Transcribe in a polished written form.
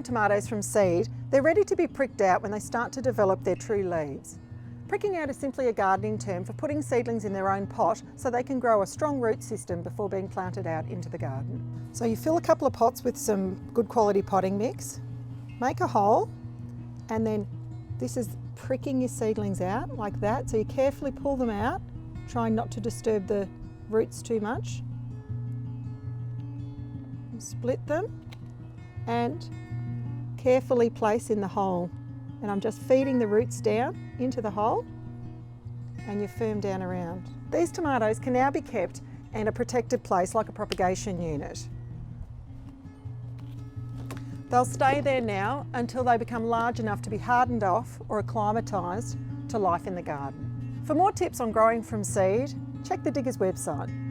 transplant tomatoes from seed, they're ready to be pricked out when they start to develop their true leaves. Pricking out is simply a gardening term for putting seedlings in their own pot so they can grow a strong root system before being planted out into the garden. So you fill a couple of pots with some good quality potting mix, make a hole, and then this is pricking your seedlings out like that. So you carefully pull them out, trying not to disturb the roots too much. Split them and carefully place in the hole. And I'm just feeding the roots down into the hole and you firm down around. These tomatoes can now be kept in a protected place like a propagation unit. They'll stay there now until they become large enough to be hardened off or acclimatised to life in the garden. For more tips on growing from seed, check the Diggers website.